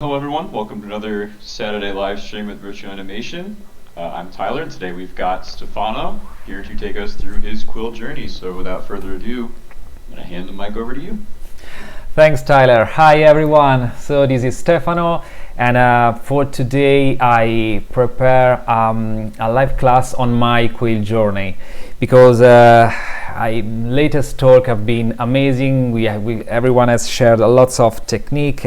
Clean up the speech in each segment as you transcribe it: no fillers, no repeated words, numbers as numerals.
Hello everyone, welcome to another Saturday live stream with Virtual Animation. I'm Tyler, and today we've got Stefano here to take us through his Quill journey. So without further ado, I'm going to hand the mic over to you. Thanks, Tyler. Hi everyone. So this is Stefano, and for today I prepare a live class on my Quill journey because latest talk have been amazing. Everyone has shared lots of technique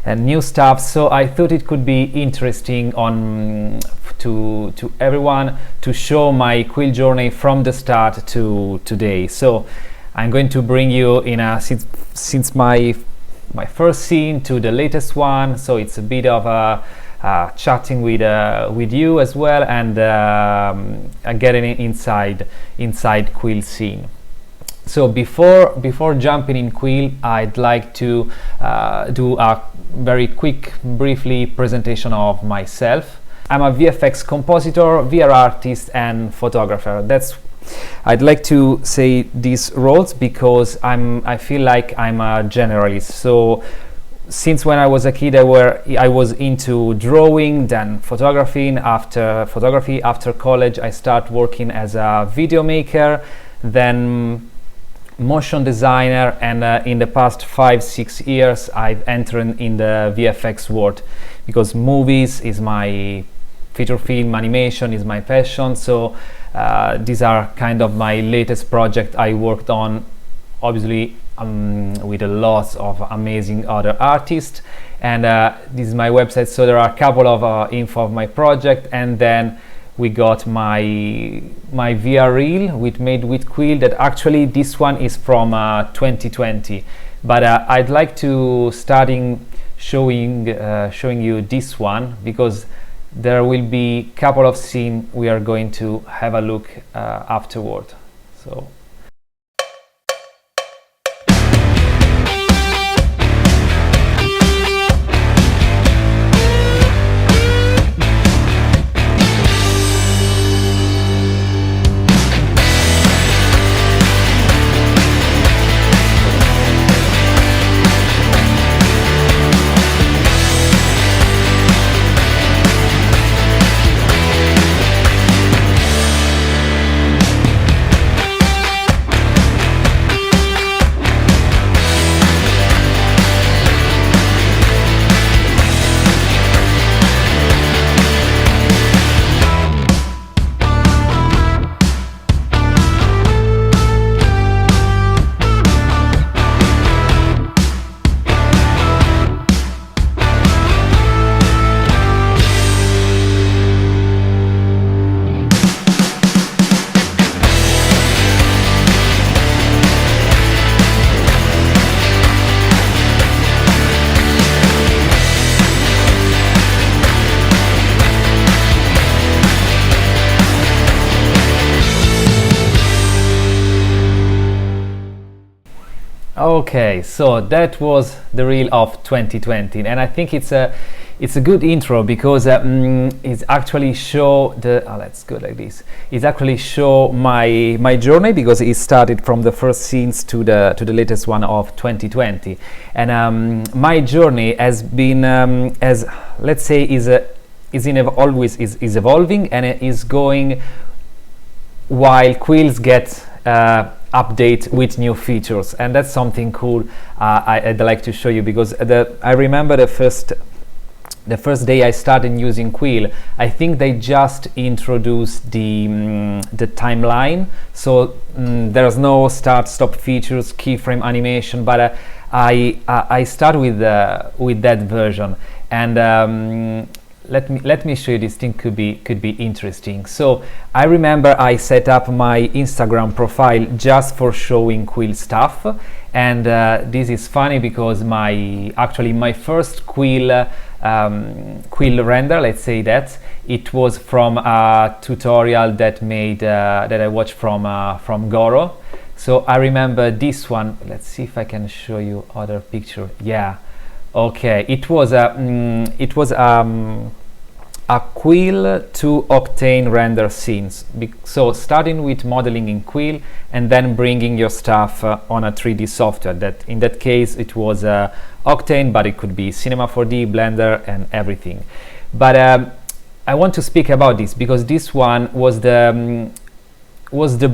and new stuff, so I thought it could be interesting to everyone to show my Quill journey from the start to today. So I'm going to bring you in since my first scene to the latest one, so it's a bit of a chatting with you as well, and getting inside Quill scene. So before jumping in Quill, I'd like to do a very quick, briefly presentation of myself. I'm a VFX compositor, VR artist, and photographer. I'd like to say these roles because I feel like I'm a generalist. So since when I was a kid, I was into drawing, then photography. After college, I started working as a video maker, then motion designer, and in the past 5-6 years I've entered in the VFX world because movies is my feature film, animation is my passion. So these are kind of my latest project I worked on, obviously with a lot of amazing other artists, and this is my website, so there are a couple of info of my project, and then we got my VR reel made with Quill. That actually this one is from 2020, but I'd like to starting showing you this one because there will be a couple of scenes we are going to have a look afterward. So. Okay, so that was the reel of 2020, and I think it's a good intro because it's actually show let's go like this. It's actually show my journey because it started from the first scenes to the latest one of 2020, and my journey has been as let's say always evolving, and it is going while Quills get update with new features, and that's something cool I'd like to show you because I remember the first day I started using Quill. I think they just introduced the timeline, so there's no start-stop features, keyframe animation, but I start with that version, and let me show you. This thing could be interesting. So I remember I set up my Instagram profile just for showing Quill stuff, and this is funny because my first Quill render, let's say that it was from a tutorial that I watched from Goro. So I remember this one. Let's see if I can show you other picture. Yeah. Okay, it was a a Quill to Octane render scenes. So starting with modeling in Quill and then bringing your stuff on a 3D software. That in that case it was Octane, but it could be Cinema 4D, Blender, and everything. But I want to speak about this because this one was the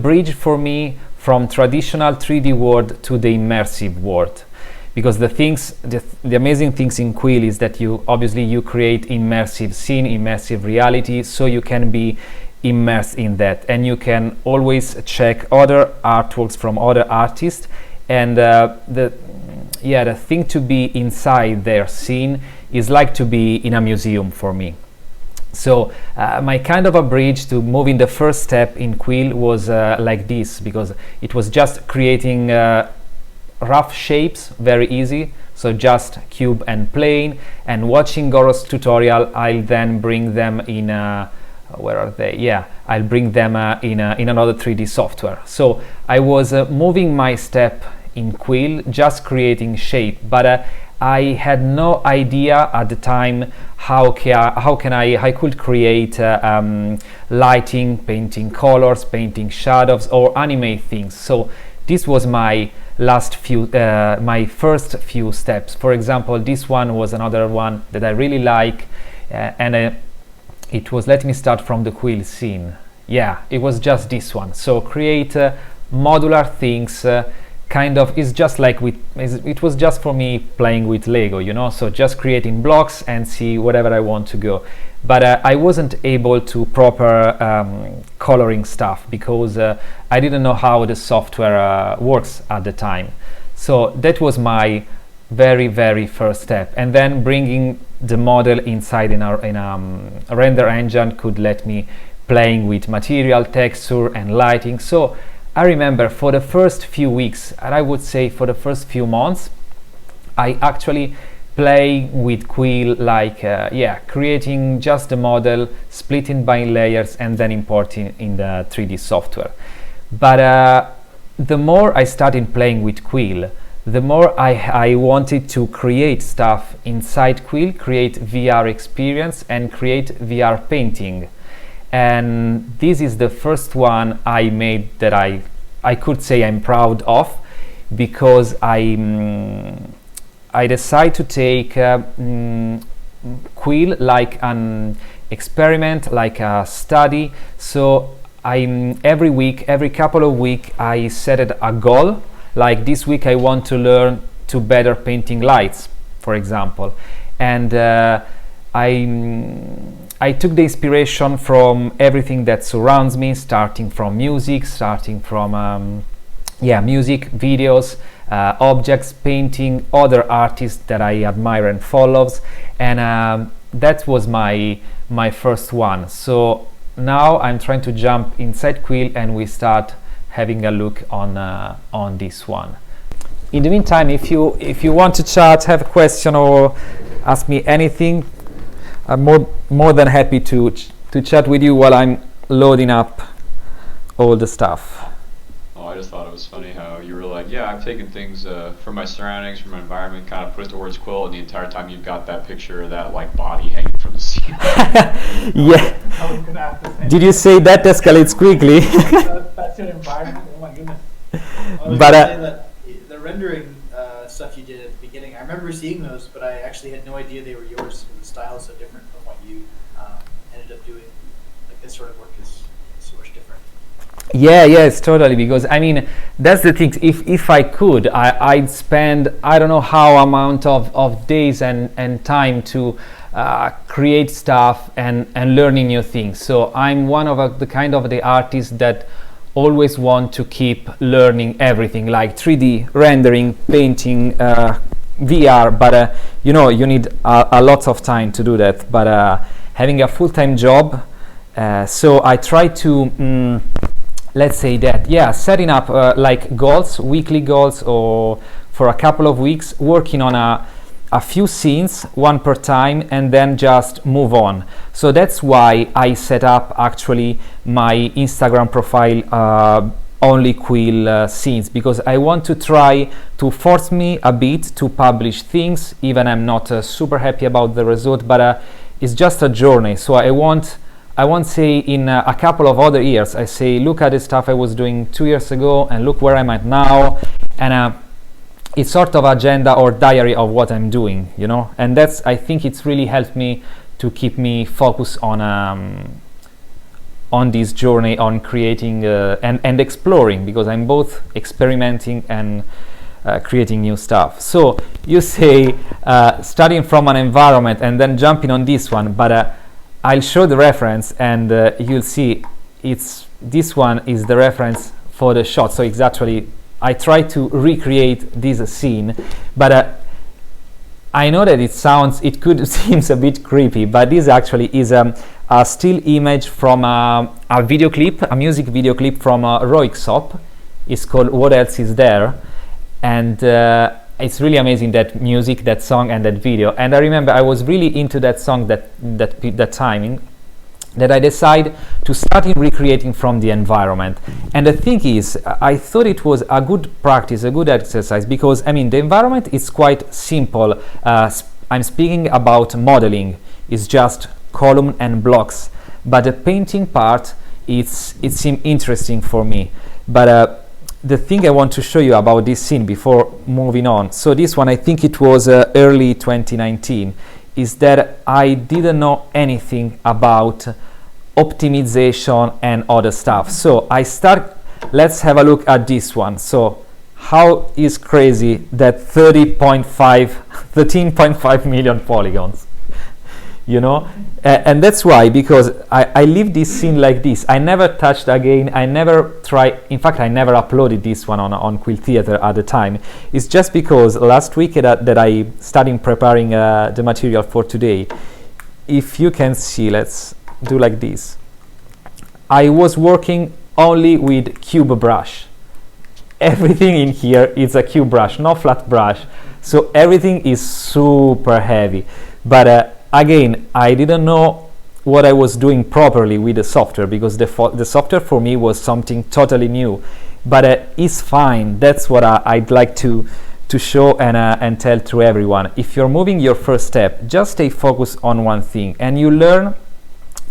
bridge for me from traditional 3D world to the immersive world. Because the amazing things in Quill is that you create immersive scene, immersive reality, so you can be immersed in that, and you can always check other artworks from other artists, and the thing to be inside their scene is like to be in a museum for me. So my kind of a bridge to moving the first step in Quill was like this, because it was just creating rough shapes, very easy, so just cube and plane, and watching Goro's tutorial I'll then bring them in where are they? Yeah, I'll bring them in another 3D software. So I was moving my step in Quill, just creating shape, but I had no idea at the time how I could create lighting, painting colors, painting shadows, or animate things. So this was my my first few steps. For example, this one was another one that I really like, and it was, let me start from the Quill scene. Yeah, it was just this one. So create modular things, kind of, it's just like it was just for me playing with Lego, you know, so just creating blocks and see whatever I want to go. But I wasn't able to proper coloring stuff because I didn't know how the software works at the time. So that was my very first step, and then bringing the model inside in a render engine could let me playing with material, texture, and lighting. So I remember for the first few weeks, and I would say for the first few months, I actually play with Quill, like creating just the model, splitting by layers, and then importing in the 3D software. But the more I started playing with Quill, the more I wanted to create stuff inside Quill, create VR experience, and create VR painting. And this is the first one I made that I could say I'm proud of, because I decided to take Quill like an experiment, like a study. So every week, every couple of weeks, I set a goal. Like this week, I want to learn to better painting lights, for example. And I took the inspiration from everything that surrounds me, starting from music, music, videos, objects, painting, other artists that I admire and follows, and that was my first one. So now I'm trying to jump inside Quill, and we start having a look on this one. In the meantime, if you want to chat, have a question, or ask me anything, I'm more than happy to chat with you while I'm loading up all the stuff. Oh, I just thought it was funny how you were like, yeah, I've taken things from my surroundings, from my environment, kind of put it towards Quill, and the entire time you've got that picture of that like body hanging from the ceiling. Yeah. I was gonna ask the same. Did you say that escalates quickly? That's your environment. Oh my goodness. I was But, gonna say that the rendering stuff you did at the beginning, I remember seeing those, but I actually had no idea they were yours. The style is so different from what you ended up doing. Like this sort of work is so much different. Yes, totally. Because I mean, that's the thing. If I could, I'd spend I don't know how amount of days and time to create stuff and learning new things. So I'm one of the kind of the artists that always want to keep learning everything, like 3D rendering, painting, VR. But you need a lot of time to do that. But having a full-time job, so I try to. Let's say that, setting up like goals, weekly goals, or for a couple of weeks, working on a few scenes, one per time, and then just move on. So that's why I set up actually my Instagram profile only Quill scenes, because I want to try to force me a bit to publish things, even I'm not super happy about the result, but it's just a journey. So I won't say in a couple of other years, I say, look at the stuff I was doing 2 years ago and look where I'm at now. And it's sort of agenda or diary of what I'm doing, you know. And that's, I think it's really helped me to keep me focused on this journey, on creating and exploring, because I'm both experimenting and creating new stuff. So you say starting from an environment and then jumping on this one, but I'll show the reference and you'll see this one is the reference for the shot. So it's actually, I try to recreate this scene, but I know that it could seems a bit creepy, but this actually is a still image from a video clip, a music video clip from Roixop. It's called What Else Is There? And it's really amazing, that music, that song, and that video. And I remember I was really into that song that timing, that I decided to start in recreating from the environment. And the thing is, I thought it was a good practice, a good exercise, because I mean the environment is quite simple. I'm speaking about modeling. It's just column and blocks, but the painting part, it seemed interesting for me. But the thing I want to show you about this scene before moving on, so this one, I think it was early 2019, is that I didn't know anything about optimization and other stuff. So let's have a look at this one. So how is crazy that 13.5 million polygons, you know? And that's why, because I leave this scene like this. I never touched again. I never tried. In fact, I never uploaded this one on Quill Theater at the time. It's just because last week that I started preparing the material for today. If you can see, let's do like this. I was working only with cube brush. Everything in here is a cube brush, no flat brush. So everything is super heavy. But again, I didn't know what I was doing properly with the software, because the software for me was something totally new. But it's fine. That's what I'd like to show and tell to everyone. If you're moving your first step, just stay focused on one thing, and you learn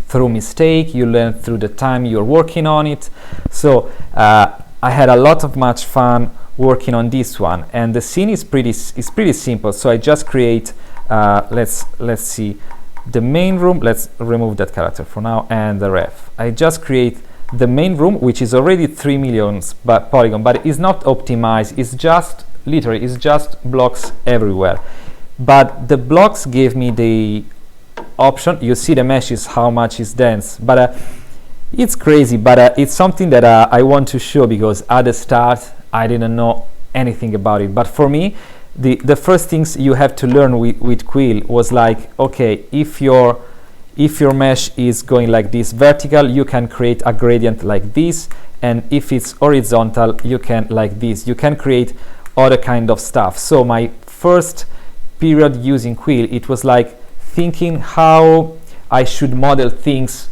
through mistake, you learn through the time you're working on it. So I had a lot of much fun working on this one, and the scene is pretty simple. So I just create let's see, the main room. Let's remove that character for now, and the ref. I just create the main room, which is already 3 million polygon, but it's not optimized. It's just literally, it's just blocks everywhere. But the blocks gave me the option. You see the mesh is how much is dense, but it's crazy. But it's something that I want to show, because at the start I didn't know anything about it. But for me, the first things you have to learn with Quill was like, okay, if your mesh is going like this vertical, you can create a gradient like this, and if it's horizontal, you can like this. You can create other kind of stuff. So my first period using Quill, it was like thinking how I should model things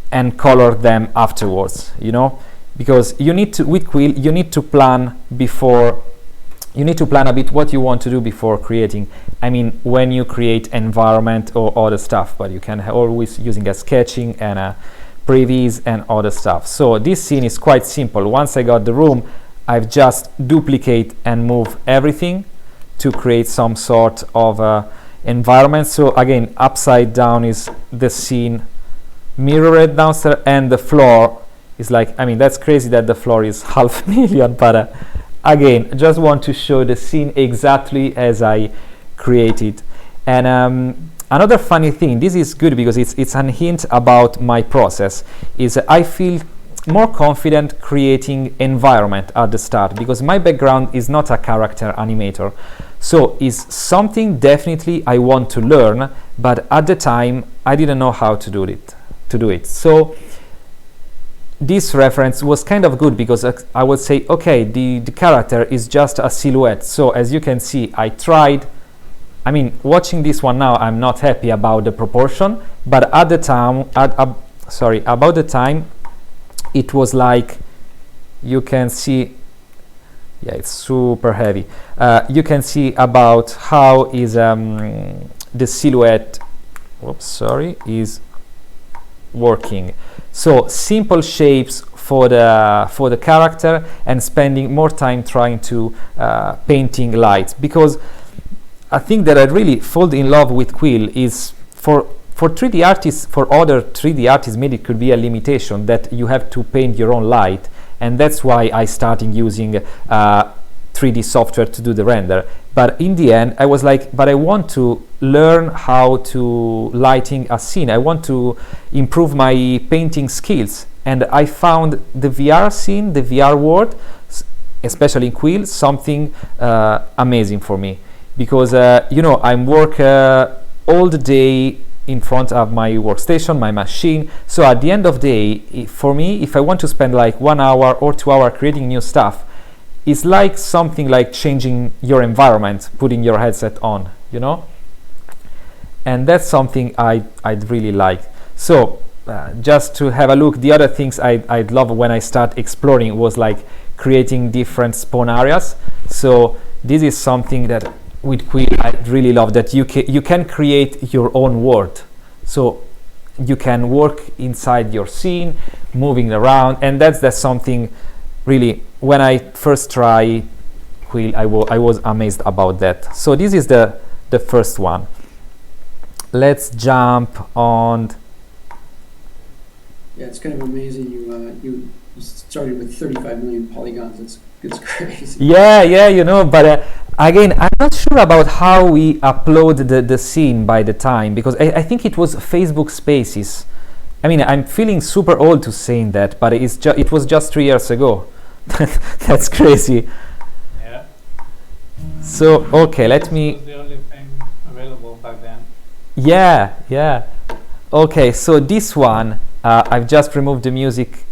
and color them afterwards, you know, because you need to, with Quill, you need to plan before. You need to plan a bit what you want to do before creating. I mean, when you create environment or other stuff, but you can always using a sketching and a previews and other stuff. So this scene is quite simple. Once I got the room, I've just duplicate and move everything to create some sort of environment. So again, upside down is the scene, mirrored downstairs, and the floor is like, I mean, that's crazy that the floor is 500,000, but again, just want to show the scene exactly as I created. And another funny thing, this is good because it's a hint about my process, is I feel more confident creating environment at the start, because my background is not a character animator. So it's something definitely I want to learn, but at the time I didn't know how to do it. So this reference was kind of good, because I would say, okay, the character is just a silhouette. So as you can see, I tried. I mean, watching this one now, I'm not happy about the proportion, but at the time, about the time, it was like, you can see, yeah, it's super heavy. You can see about how is the silhouette whoops, sorry, is working. So simple shapes for the character, and spending more time trying to painting lights, because I think that I really fall in love with Quill is for 3D artists, for other 3D artists, maybe it could be a limitation that you have to paint your own light, and that's why I started using 3D software to do the render. But in the end I was like, but I want to learn how to lighting a scene, I want to improve my painting skills, and I found the VR scene, the VR world, especially in Quill, something amazing for me, because you know, I'm work all the day in front of my workstation, my machine. So at the end of the day, for me, if I want to spend like 1 hour or 2 hours creating new stuff, it's like something like changing your environment, putting your headset on, you know? And that's something I'd really like. So just to have a look, the other things I'd love when I start exploring was like creating different spawn areas. So this is something that with Quill I really love, that you can create your own world. So you can work inside your scene, moving around, and that's something really, when I first try Quill, I was amazed about that. So this is the first one. Let's jump on. Yeah, it's kind of amazing. You started with 35 million polygons. It's crazy. Yeah, you know, but again, I'm not sure about how we upload the scene by the time, because I think it was Facebook Spaces. I mean, I'm feeling super old to saying that, but it was just 3 years ago. That's crazy. Yeah. So okay, let This me. was the only thing available back then. Yeah. Okay, so this one, I've just removed the music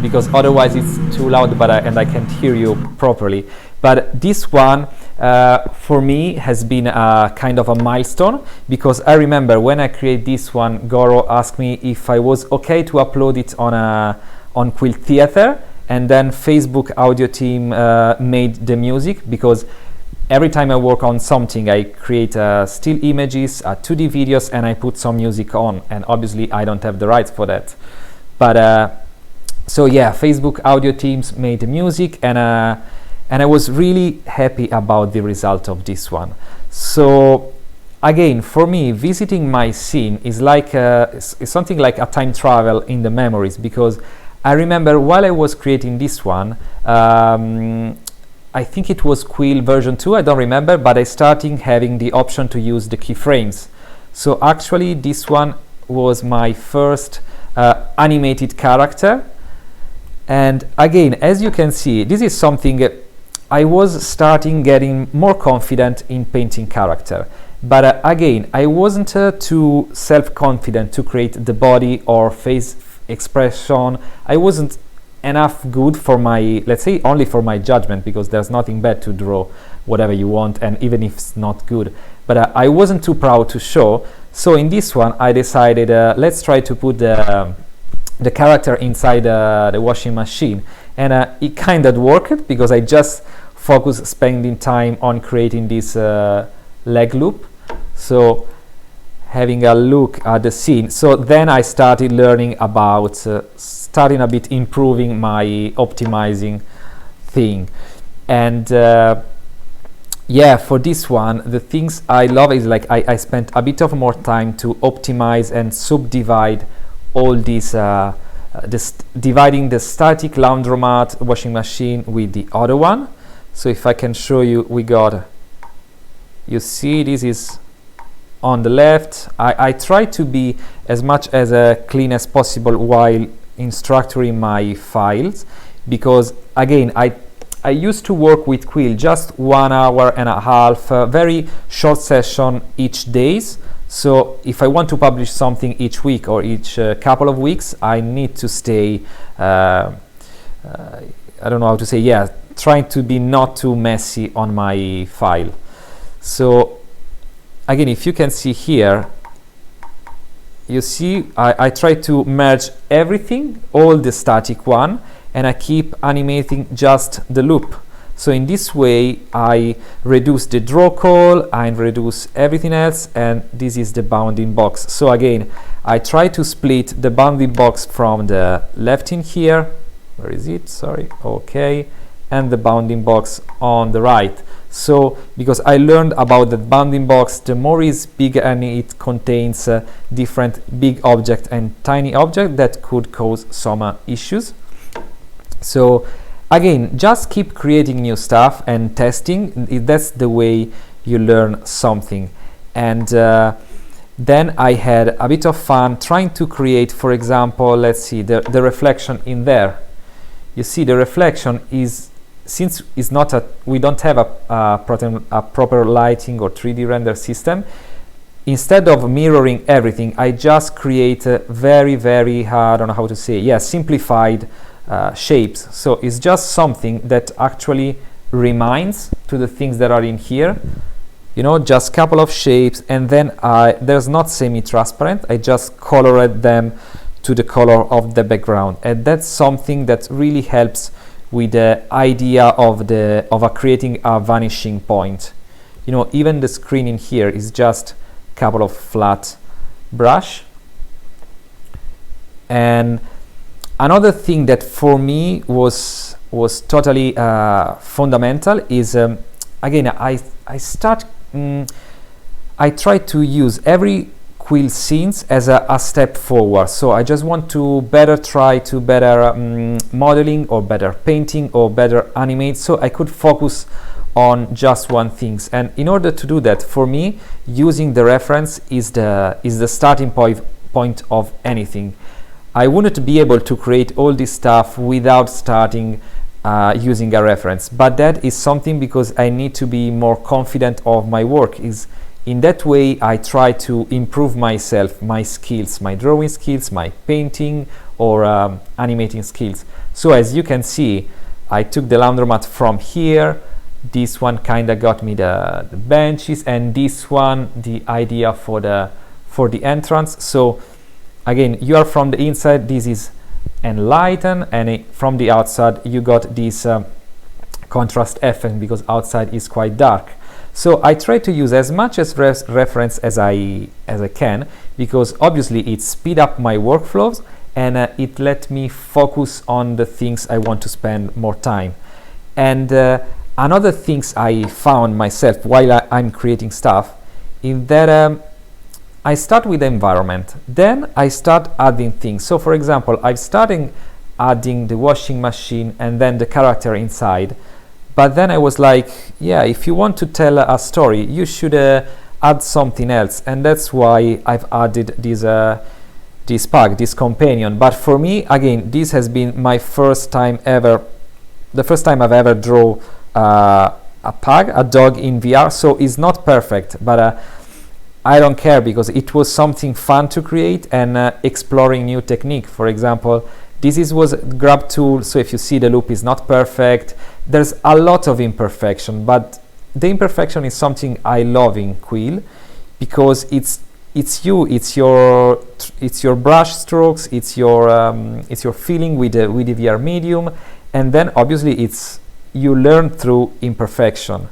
because otherwise it's too loud, but and I can't hear you properly. But this one, for me, has been a kind of a milestone, because I remember when I created this one, Goro asked me if I was okay to upload it on Quill Theater, and then Facebook audio team made the music, because every time I work on something, I create still images, 2D videos, and I put some music on, and obviously I don't have the rights for that. But so yeah, Facebook audio teams made the music, and I was really happy about the result of this one. So again, for me, visiting my scene is like is something like a time travel in the memories, because I remember while I was creating this one, I think it was Quill version 2, I don't remember, but I started having the option to use the keyframes. So actually this one was my first animated character. And again, as you can see, this is something I was starting getting more confident in painting character. But again, I wasn't too self-confident to create the body or face expression. I wasn't enough good for my, let's say, only for my judgment, because there's nothing bad to draw whatever you want, and even if it's not good. But I wasn't too proud to show. So in this one, I decided let's try to put the character inside the washing machine, and it kind of worked, because I just focused spending time on creating this leg loop. So having a look at the scene, so then I started learning about starting a bit improving my optimizing thing. And yeah, for this one, the things I love is like I spent a bit of more time to optimize and subdivide all these dividing the static laundromat washing machine with the other one. So if I can show you, we got, you see, this is on the left. I try to be as much as clean as possible while structuring my files, because again, I used to work with Quill just 1 hour and a half, very short session each days. So if I want to publish something each week or each couple of weeks, I need to stay, I don't know how to say, yeah, trying to be not too messy on my file. So again, if you can see here, you see I try to merge everything, all the static one, and I keep animating just the loop. So in this way I reduce the draw call, I reduce everything else, and this is the bounding box. So again, I try to split the bounding box from the left in here, where is it, sorry, okay, and the bounding box on the right. So because I learned about the bounding box, the more is big and it contains different big object and tiny object that could cause some issues. So again, just keep creating new stuff and testing. That's the way you learn something. And then I had a bit of fun trying to create, for example, let's see, the reflection in there. You see the reflection is, since it's not we don't have a proper lighting or 3D render system, instead of mirroring everything, I just create a very, I don't know how to say, yeah, simplified shapes. So it's just something that actually reminds to the things that are in here, you know, just couple of shapes, and then there's not semi-transparent, I just colored them to the color of the background, and that's something that really helps with the idea of creating a vanishing point. You know, even the screen in here is just a couple of flat brush. And another thing that for me was totally fundamental is again I try to use every Quill scenes as a step forward. So I just want to try to better modeling or better painting or better animate, so I could focus on just one things. And in order to do that, for me, using the reference is the starting point of anything. I wouldn't be able to create all this stuff without starting using a reference, but that is something because I need to be more confident of my work. Is in that way I try to improve myself, my skills, my drawing skills, my painting or animating skills. So as you can see, I took the laundromat from here. This one kind of got me the benches, and this one the idea for the entrance. So again, you are from the inside, this is enlightened, and from the outside you got this contrast effect because outside is quite dark. So I try to use as much as reference as I can, because obviously it speed up my workflows and it let me focus on the things I want to spend more time. And another things I found myself while I'm creating stuff is that I start with the environment, then I start adding things. So for example, I'm starting adding the washing machine and then the character inside. But then I was like, yeah, if you want to tell a story, you should add something else. And that's why I've added this pug, this companion. But for me, again, this has been my first time ever, the first time I've ever drawn a pug, a dog in VR. So it's not perfect, but I don't care because it was something fun to create and exploring new technique. For example, this was grab tool, so if you see the loop is not perfect, there's a lot of imperfection, but the imperfection is something I love in Quill because it's your brush strokes, it's your feeling with the VR medium, and then obviously you learn through imperfection.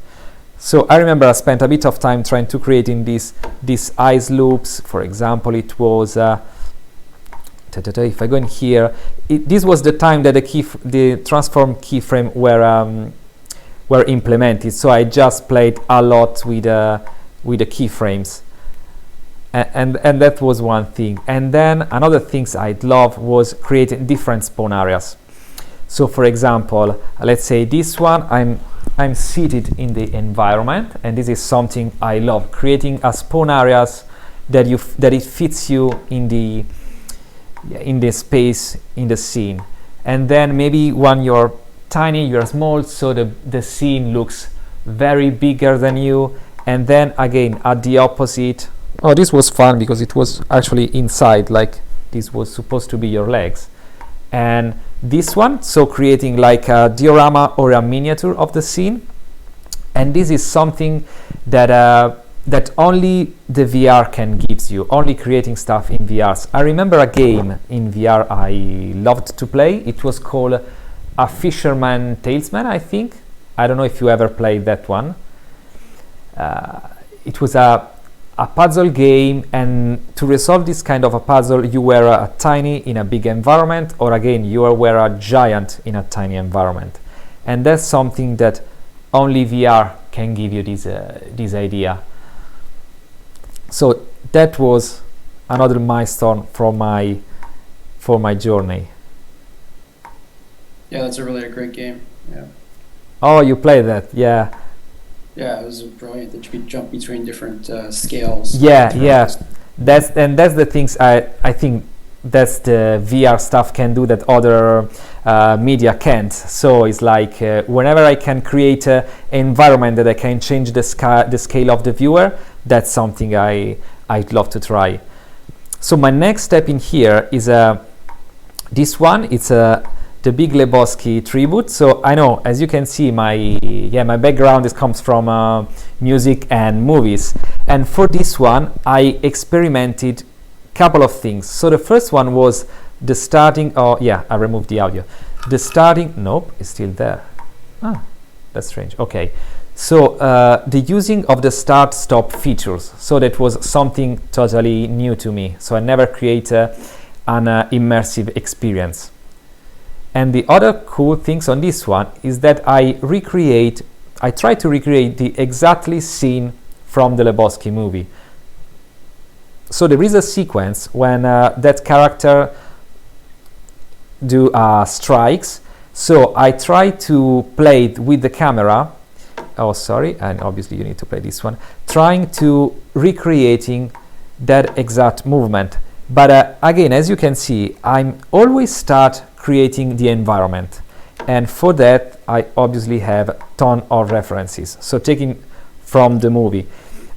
So I remember I spent a bit of time trying to create in these eyes loops. For example, it was if I go in here, this was the time that the transform keyframe were implemented. So I just played a lot with the keyframes, and that was one thing. And then another things I'd love was creating different spawn areas. So for example, let's say this one, I'm seated in the environment, and this is something I love, creating a spawn areas that it fits you in the space, in the scene. And then maybe when you're tiny, you're small, so the scene looks very bigger than you. And then again at the opposite, oh, this was fun because it was actually inside, like this was supposed to be your legs. And this one, so creating like a diorama or a miniature of the scene. And this is something that only the VR can give you, only creating stuff in VRs. I remember a game in VR I loved to play. It was called A Fisherman Talesman, I think. I don't know if you ever played that one. It was a puzzle game, and to resolve this kind of a puzzle, you were tiny in a big environment, or again, you were a giant in a tiny environment. And that's something that only VR can give you this idea. So that was another milestone for my journey. Yeah, that's a really great game. Yeah. Oh, you played that? Yeah. Yeah, it was brilliant that you could jump between different scales. Yeah. That's the things I think that's the VR stuff can do that other media can't. So it's like whenever I can create an environment that I can change the scale of the viewer, that's something I'd love to try. So my next step in here is this one. It's the Big Lebowski tribute. So I know, as you can see, my background comes from music and movies. And for this one, I experimented a couple of things. So the first one was the starting. Oh yeah, I removed the audio. The starting. Nope, it's still there. Ah, that's strange. Okay. So the using of the start-stop features. So that was something totally new to me. So I never created an immersive experience. And the other cool things on this one is that I try to recreate the exactly scene from the Lebowski movie. So there is a sequence when that character do strikes. So I try to play it with the camera. Oh, sorry, and obviously you need to play this one. Trying to recreating that exact movement. But again, as you can see, I'm always start creating the environment, and for that I obviously have a ton of references, so taking from the movie.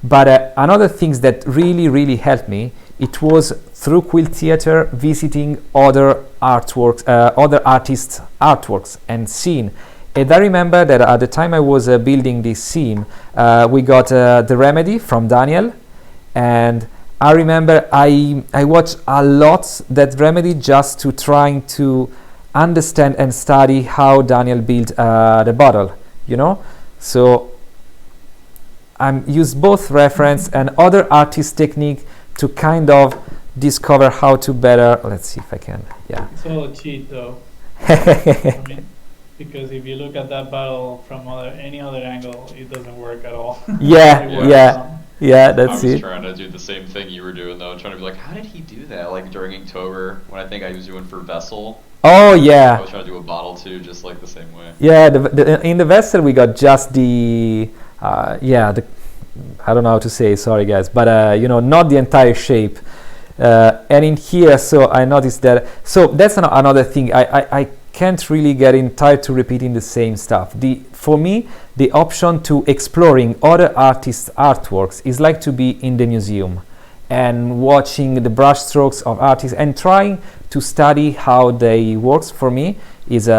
But another things that really helped me, it was through Quill Theater visiting other artworks, other artists' artworks and scene. And I remember that at the time I was building this scene, we got The Remedy from Daniel, and I remember I watched a lot that Remedy just to trying to understand and study how Daniel built the bottle, you know. So I use both reference and other artist technique to kind of discover how to better. Let's see if I can. Yeah. It's all a cheat, though. I mean, because if you look at that bottle from any other angle, it doesn't work at all. Yeah, that's I was it. trying to do the same thing you were doing, though. Trying to be like, how did he do that? Like during Inktober, when I think I was doing for Vessel. Oh I yeah. was trying to do a bottle too, just like the same way. Yeah, in the vessel we got just the I don't know how to say, sorry guys, but you know, not the entire shape. And in here, so I noticed that. So that's another thing. I can't really get tired to repeating the same stuff. For me, the option to exploring other artists' artworks is like to be in the museum and watching the brush strokes of artists and trying to study how they works. For me is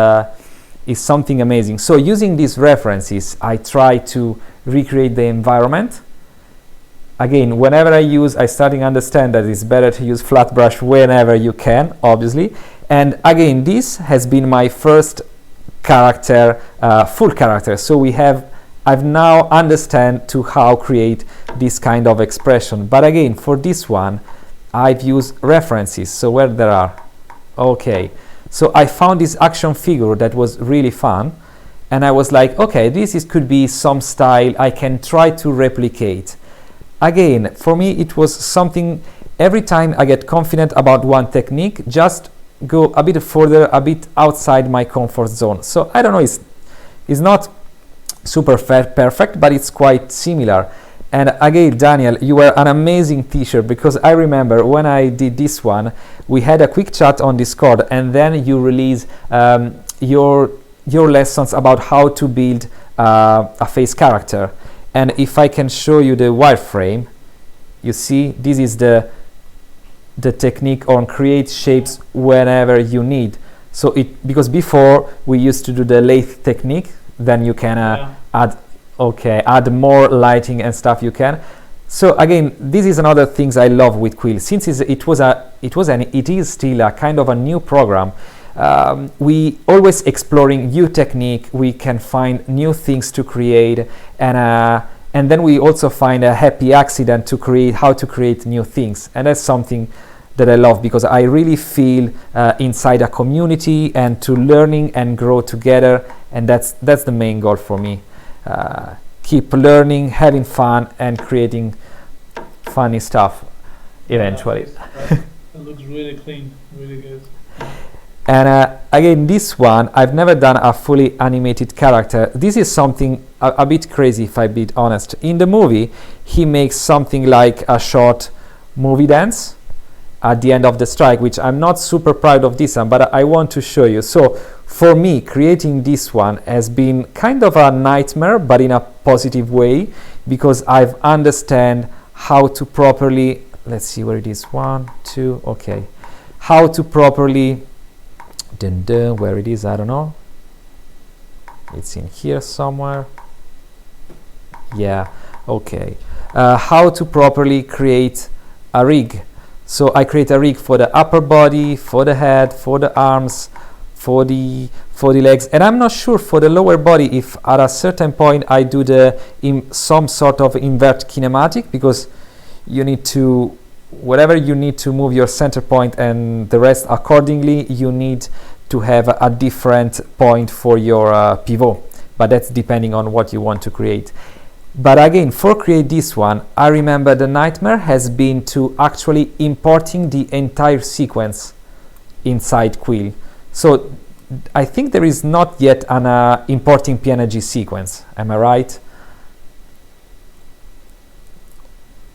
something amazing. So using these references, I try to recreate the environment. Again, whenever I starting understand that it's better to use flat brush whenever you can, obviously. And again, this has been my first character, full character. So I've now understand to how create this kind of expression. But again, for this one, I've used references. So where there are, okay. So I found this action figure that was really fun. And I was like, okay, could be some style I can try to replicate. Again, for me, it was something, every time I get confident about one technique, just go a bit further, a bit outside my comfort zone. So I don't know, it's not super perfect, but it's quite similar. And again, Daniel, you were an amazing teacher, because I remember when I did this one, we had a quick chat on Discord, and then you release your lessons about how to build a face character. And if I can show you the wireframe, you see this is the technique on create shapes whenever you need. So because before we used to do the lathe technique, then you can add more lighting and stuff you can. So again, this is another things I love with Quill. Since it is still a kind of a new program, we always exploring new technique. We can find new things to create, and then we also find a happy accident to create how to create new things, and that's something that I love, because I really feel inside a community and to learning and grow together, and that's the main goal for me. Keep learning, having fun, and creating funny stuff eventually. It looks really clean, really good. And again, this one, I've never done a fully animated character. This is something a bit crazy, if I'm being honest. In the movie, he makes something like a short movie dance at the end of the strike, which I'm not super proud of this one, but I want to show you. So for me, creating this one has been kind of a nightmare, but in a positive way, because I've understand how to properly, let's see where it is, 1, 2, okay, how to properly, where it is, I don't know, it's in here somewhere, yeah, okay, how to properly create a rig. So I create a rig for the upper body, for the head, for the arms, for the legs, and I'm not sure for the lower body if at a certain point I do some sort of invert kinematic, because you need to, whatever you need to move your center point and the rest accordingly, you need to have a different point for your pivot, but that's depending on what you want to create. But again, for create this one, I remember the nightmare has been to actually importing the entire sequence inside Quill. So I think there is not yet an importing PNG sequence. Am I right?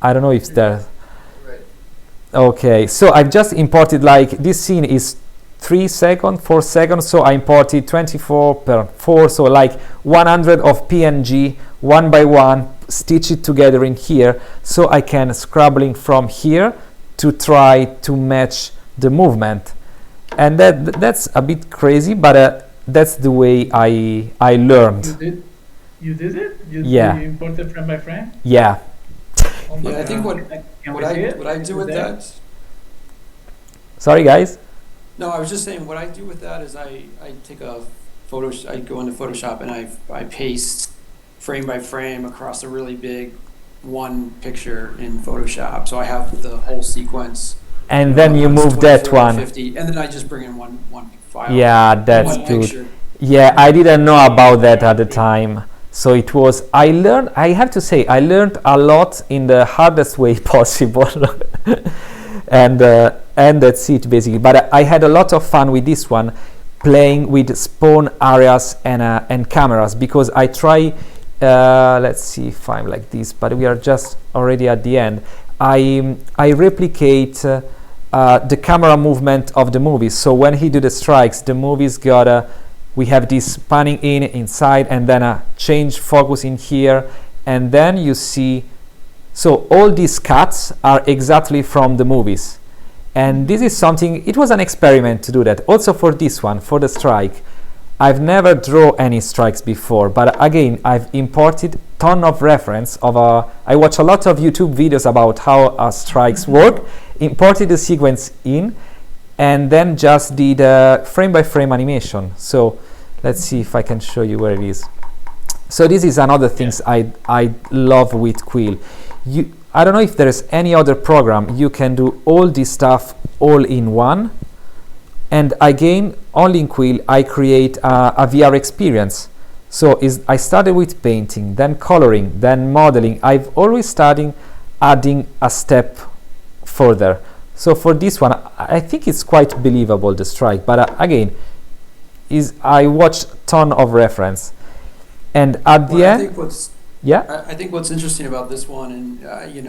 I don't know if there. Right. Okay, so I've just imported, like, this scene is 3 seconds, 4 seconds, so I imported 24 per 4, so like 100 of PNG, one by one, stitch it together in here, so I can scrabbling from here to try to match the movement. And that's a bit crazy, but that's the way I learned. You did it? Yeah. You imported frame by frame? Yeah. Oh my Yeah, I think God. Can we see it? what I do with that. Sorry, guys. No, I was just saying what I do with that is I take a photo. I go into Photoshop and I paste frame by frame across a really big one picture in Photoshop. So I have the whole sequence. And then you move that 24 one. 50, and then I just bring in one file. Yeah, that's one good. picture. Yeah, I didn't know about that at the time. So it was, I have to say, I learned a lot in the hardest way possible. And that's it basically. But I had a lot of fun with this one, playing with spawn areas and cameras, because I try, let's see if I'm like this, but we are just already at the end. I replicate the camera movement of the movies. So when he do the strikes, the movies got we have this panning inside, and then a change focus in here, and then you see, so all these cuts are exactly from the movies. And this is something, it was an experiment to do that. Also for this one, for the strike, I've never drawn any strikes before, but again, I've imported ton of reference of I watch a lot of YouTube videos about how strikes work, imported the sequence in, and then just did a frame by frame animation. So let's see if I can show you where it is. So this is another things I love with Quill. I don't know if there's any other program you can do all this stuff all in one. And again, only in Quill I create a VR experience. So I started with painting, then coloring, then modeling. I've always started adding a step further. So for this one, I think it's quite believable, the strike. But again, I watched ton of reference, and at the end, I think what's interesting about this one, and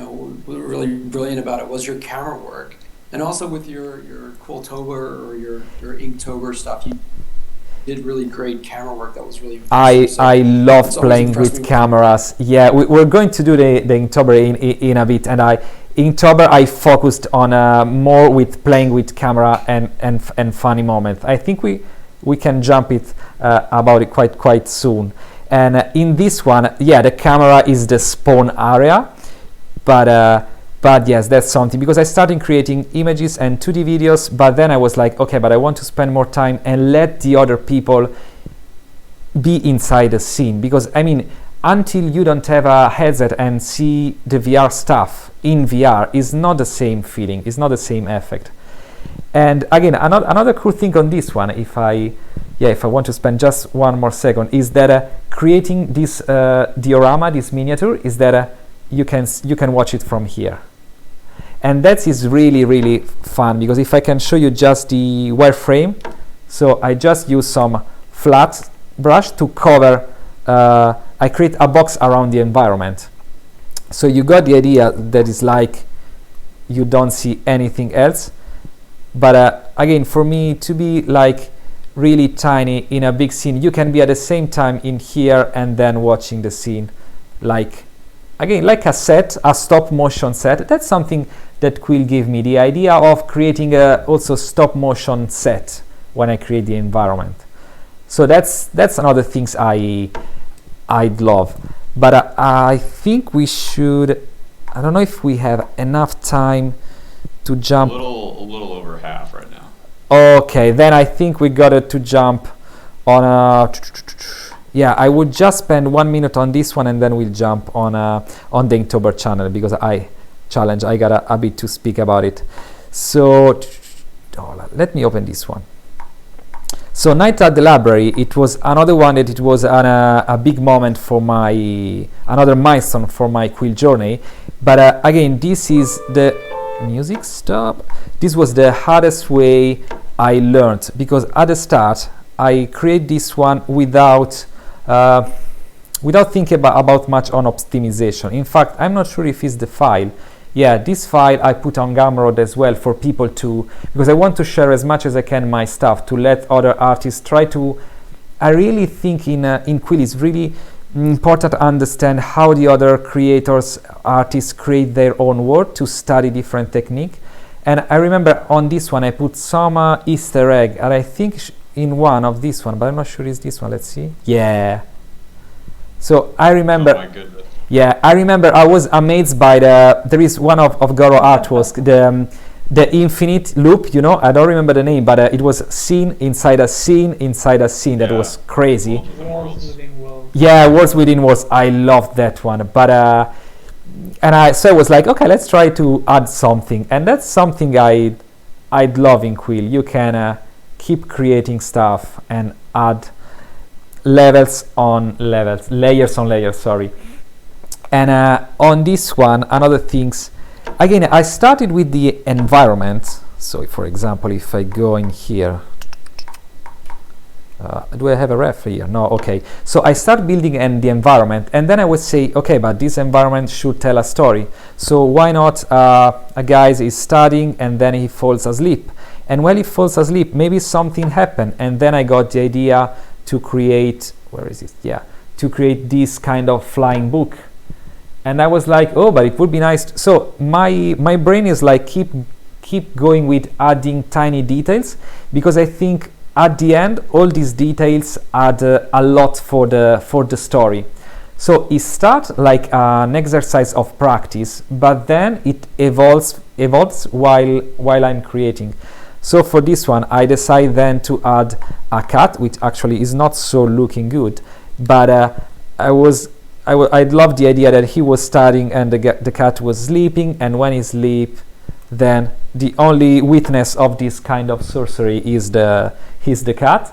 what was really brilliant about it was your camera work, and also with your Quilltober or your Inktober stuff. You did really great camera work that was really impressive. I love playing with cameras. Yeah, we're going to do the Inktober in a bit, and Inktober I focused on more with playing with camera and funny moment. I think we can jump it about it quite soon. And in this one, yeah, the camera is the spawn area, but But yes, that's something, because I started creating images and 2D videos, but then I was like, okay, but I want to spend more time and let the other people be inside the scene, because I mean, until you don't have a headset and see the VR stuff in VR, is not the same feeling, it's not the same effect. And again, another cool thing on this one, if I want to spend just one more second, is that creating this diorama, this miniature, is that you can watch it from here. And that is really, really fun, because if I can show you just the wireframe, so I just use some flat brush to cover, I create a box around the environment. So you got the idea that is like you don't see anything else. But again, for me to be like really tiny in a big scene, you can be at the same time in here and then watching the scene, like again, like a set, a stop motion set. That's something that Quill gave me, the idea of creating a also stop motion set when I create the environment. So that's another things I'd love. But I think we should, I don't know if we have enough time to jump. A little over half right now. Okay, then I think we got to jump on a, yeah, I would just spend 1 minute on this one, and then we'll jump on the Inktober channel, because I got a bit to speak about it. So let me open this one. So Night at the Library, it was another one that it was a big moment for another milestone for my Quill journey. But again, this is the music stop. This was the hardest way I learned, because at the start I create this one without thinking about much on optimization. In fact, I'm not sure if it's the file. Yeah, this file I put on Gumroad as well for people to, because I want to share as much as I can my stuff, to let other artists try to. I really think in Quill it's really important to understand how the other creators, artists create their own work, to study different technique. And I remember on this one I put some Easter egg, and I think in one of this one, but I'm not sure it's this one. Let's see. Yeah. So I remember. Oh my goodness. Yeah, I remember I was amazed by there is one of Goro artworks, the infinite loop, you know, I don't remember the name, but it was scene inside a scene inside a scene. That was crazy. Worlds within worlds. Yeah, worlds within worlds. I loved that one. But and I was like, okay, let's try to add something, and that's something I'd love in Quill. You can keep creating stuff and add levels on levels, layers on layers. Sorry. And on this one, another things, again, I started with the environment. So for example, if I go in here, do I have a ref here? No, okay. So I start building the environment, and then I would say, okay, but this environment should tell a story. So why not a guy is studying and then he falls asleep. And when he falls asleep, maybe something happened. And then I got the idea to create, where is it? Yeah, to create this kind of flying book. And I was like, oh, but it would be nice. So my brain is like keep going with adding tiny details, because I think at the end all these details add a lot for the story. So it starts like an exercise of practice, but then it evolves while I'm creating. So for this one, I decide then to add a cat, which actually is not so looking good, but I love the idea that he was studying and the cat was sleeping, and when he sleep, then the only witness of this kind of sorcery is the cat.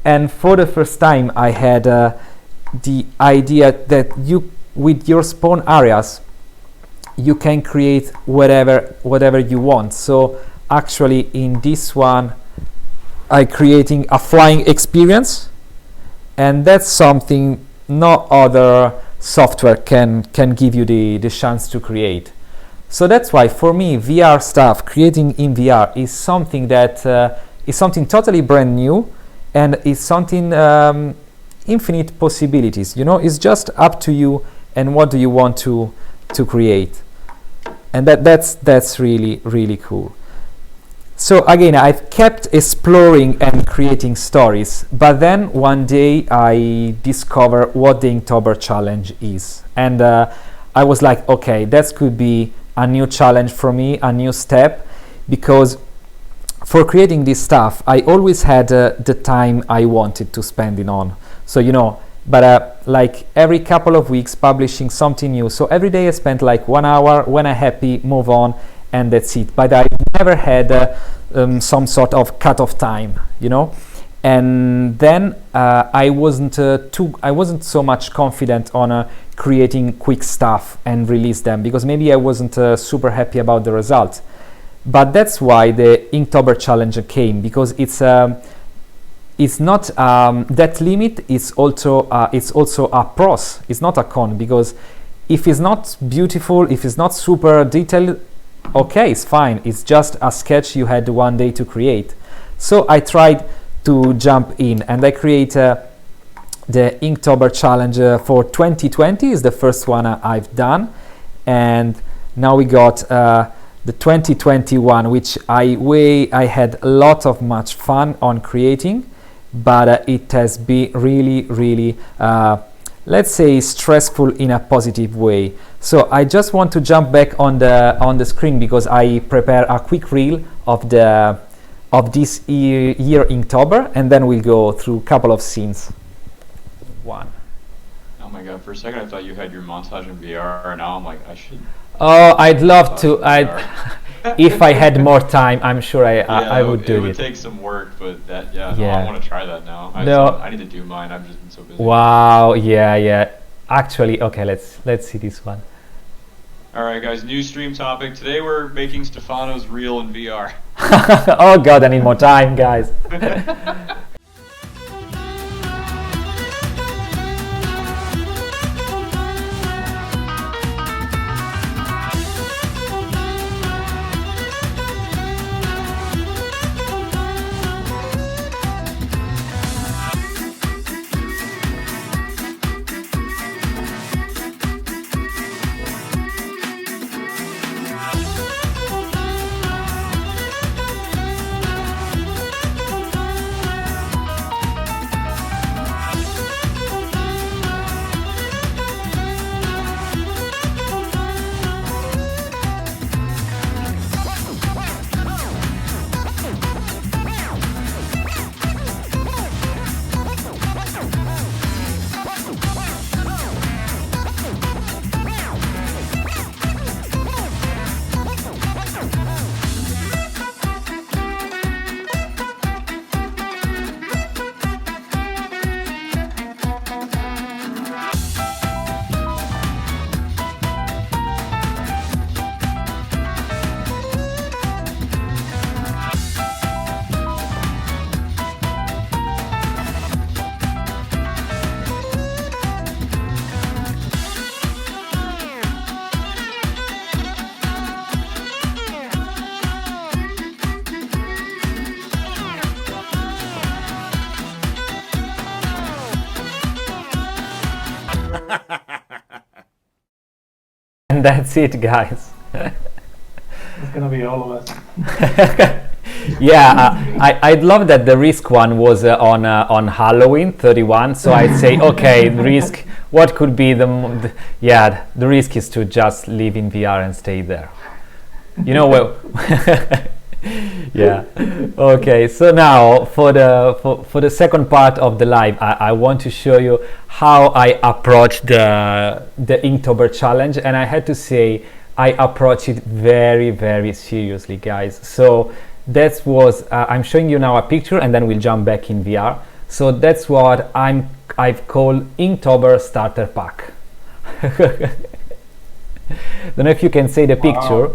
And for the first time, I had the idea that you, with your spawn areas, you can create whatever you want. So actually, in this one, I creating a flying experience, and that's something no other software can give you the chance to create. So that's why for me VR stuff, creating in VR, is something that is something totally brand new, and is something infinite possibilities. You know, it's just up to you and what do you want to create, and that's really, really cool. So again, I've kept exploring and creating stories, but then one day I discovered what the Inktober challenge is, and I was like, okay, that could be a new challenge for me, a new step, because for creating this stuff, I always had the time I wanted to spend it on. So, you know, but like every couple of weeks publishing something new. So every day I spent like 1 hour, when I'm happy, move on, and that's it. But I've never had some sort of cut-off time, you know. And then I wasn't so much confident on creating quick stuff and release them, because maybe I wasn't super happy about the results. But that's why the Inktober challenge came, because it's not that limit. It's also a pros. It's not a con, because if it's not beautiful, if it's not super detailed, okay, it's fine. It's just a sketch you had one day to create. So I tried to jump in, and I create the Inktober challenge for 2020 is the first one I've done, and now we got the 2021, which I had a lot of much fun on creating, but it has been really let's say stressful in a positive way. So I just want to jump back on the screen, because I prepare a quick reel of this year Inktober, and then we'll go through a couple of scenes. One. Oh my god, for a second I thought you had your montage in VR, and now I'm like, I should. Oh, I'd love to. If I had more time, I'm sure I would do it. It would take some work, but that, yeah. Yeah. No, I want to try that now. I need to do mine. I've just been so busy. Wow, yeah. Actually, okay, let's see this one. All right, guys, new stream topic. Today we're making Stefano's reel in VR. Oh god, I need more time, guys. And that's it, guys. It's gonna be all of us. Yeah, I'd love that the risk one was on Halloween 31. So I'd say, okay, the risk. What could be the risk is to just live in VR and stay there. You know, well. Yeah. Okay. So now for the second part of the live, I want to show you how I approached the Inktober challenge, and I had to say I approached it very seriously, guys. So that was I'm showing you now a picture, and then we'll jump back in VR. So that's what I've called Inktober starter pack. Don't know if you can see the picture.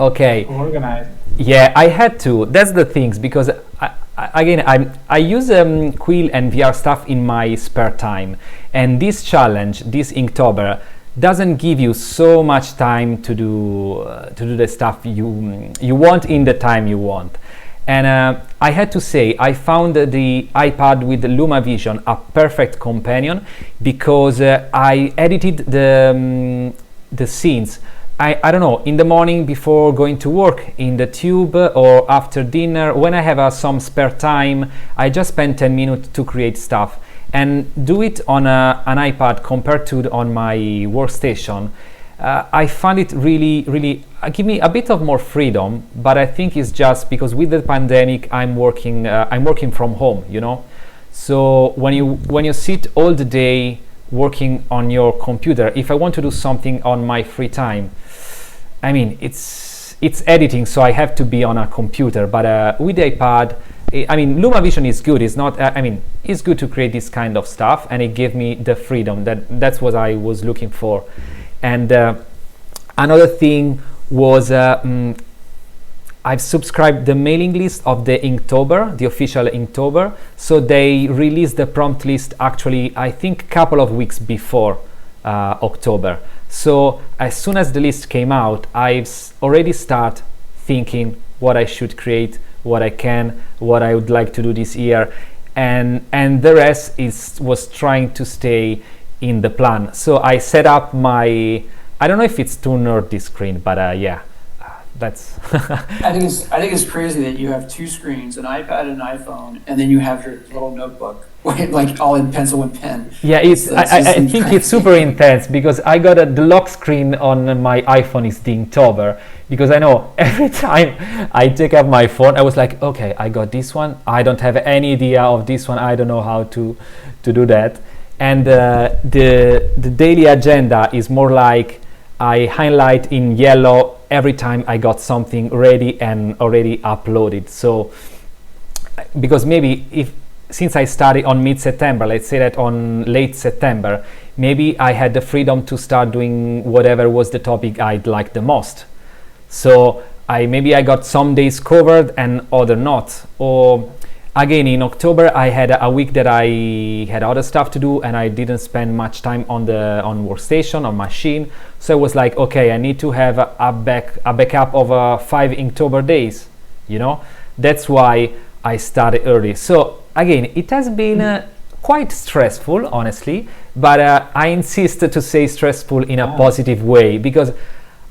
Okay. Organized. Yeah, I had to. That's the things, because I use Quill and VR stuff in my spare time, and this challenge, this Inktober, doesn't give you so much time to do the stuff you want in the time you want. And I had to say, I found the iPad with the LumaVision a perfect companion, because I edited the scenes. I don't know, in the morning before going to work, in the tube, or after dinner, when I have some spare time, I just spend 10 minutes to create stuff and do it on an iPad compared to on my workstation. I find it really give me a bit of more freedom, but I think it's just because with the pandemic I'm working from home, you know. So when you sit all the day working on your computer, if I want to do something on my free time, I mean it's editing, so I have to be on a computer. But with the iPad, I mean, LumaVision is good. It's not. I mean, it's good to create this kind of stuff, and it gave me the freedom. That's what I was looking for. And another thing was I've subscribed the mailing list of the Inktober, the official Inktober. So they released the prompt list actually, I think, a couple of weeks before October. So as soon as the list came out, I've already started thinking what I should create, what I would like to do this year, and the rest was trying to stay in the plan. So I set up my, I don't know if it's too nerd this screen, but yeah, that's I think it's crazy that you have two screens, an iPad and an iPhone, and then you have your little notebook, like all in pencil and pen. Yeah, I think it's super intense because I got the lock screen on my iPhone is the Inktober, because I know every time I take up my phone, I was like, okay, I got this one. I don't have any idea of this one. I don't know how to do that. And the daily agenda is more like I highlight in yellow every time I got something ready and already uploaded. So because maybe since I started on mid-September, let's say that on late September, maybe I had the freedom to start doing whatever was the topic I'd like the most. So maybe I got some days covered and other not. Or again, in October, I had a week that I had other stuff to do and I didn't spend much time on workstation, on machine. So I was like, okay, I need to have a backup of 5 Inktober days, you know. That's why I started early. So again, it has been quite stressful, honestly, but I insist to say stressful in a positive way, because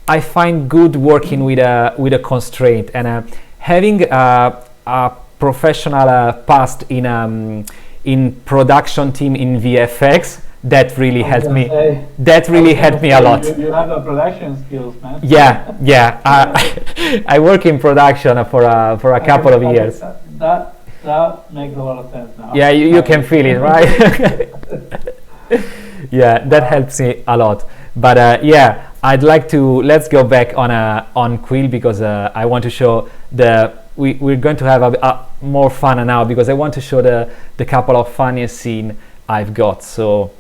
I find good working with a constraint, and having a professional past in production team in VFX, that really helped me. That really helped me a lot. You have the production skills, man. Yeah. I work in production for a couple of years. That makes a lot of sense now. Yeah, you can feel it, right? Yeah, that helps me a lot. But yeah, I'd like to let's go back on Quill, because I want to show we're going to have a more fun now, because I want to show the couple of funniest scene I've got. So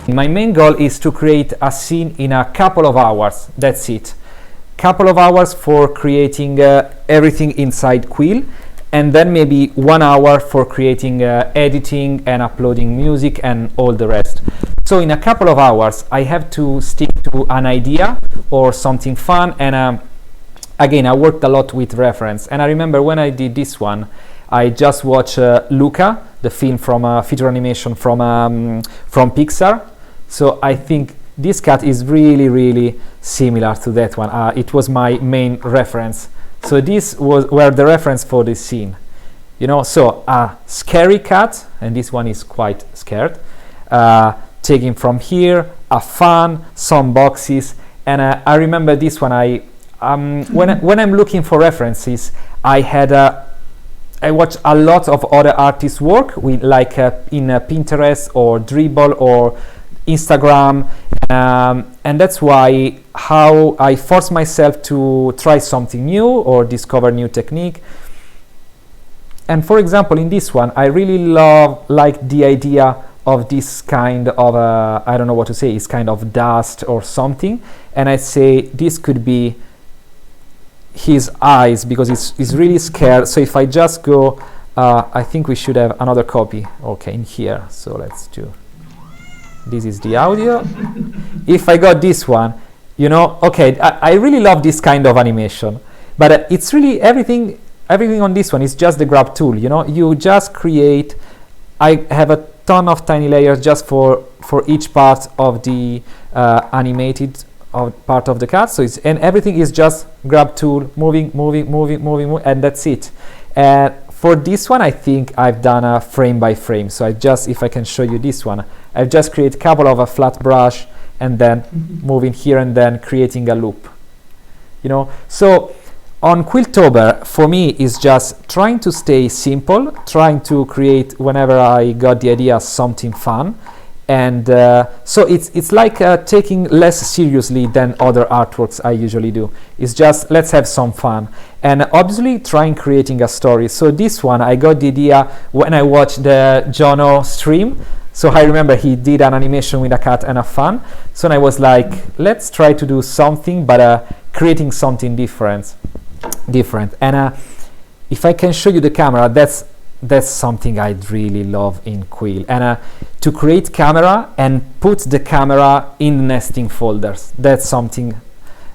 my main goal is to create a scene in a couple of hours. That's it. Couple of hours for creating everything inside Quill, and then maybe 1 hour for creating editing and uploading music and all the rest. So in a couple of hours, I have to stick to an idea or something fun. And again, I worked a lot with reference. And I remember when I did this one, I just watched Luca, the film from feature animation from Pixar. So I think this cut is really similar to that one. It was my main reference. So this were the reference for this scene, you know. So a scary cat, and this one is quite scared. Taking from here, a fun, some boxes, and I remember this one. When I'm looking for references, I watch a lot of other artists' work with in Pinterest or Dribble or Instagram, and that's why how I force myself to try something new or discover new technique. And for example, in this one, I really like the idea of this kind of I don't know what to say, it's kind of dust or something, and I say this could be his eyes because he's really scared. So if I just go, I think we should have another copy. Okay, in here. So let's do. This is the audio. If I got this one, you know, okay, I really love this kind of animation, but it's really everything on this one is just the grab tool. You know, you just create I have a ton of tiny layers just for each part of the animated part of the cat. So and everything is just grab tool, moving, and that's it. And for this one, I think I've done a frame by frame. So if I can show you this one, I've just created a couple of a flat brush and then moving here and then creating a loop. So on Quilltober, for me, is just trying to stay simple, trying to create, whenever I got the idea, something fun. And so it's like taking less seriously than other artworks I usually do. It's just, let's have some fun. And obviously trying creating a story. So this one, I got the idea when I watched the Jono stream. So I remember he did an animation with a cat and a fan. So I was like, let's try to do something, but creating something different. And if I can show you the camera, that's something I really love in Quill. And to create camera and put the camera in nesting folders, that's something,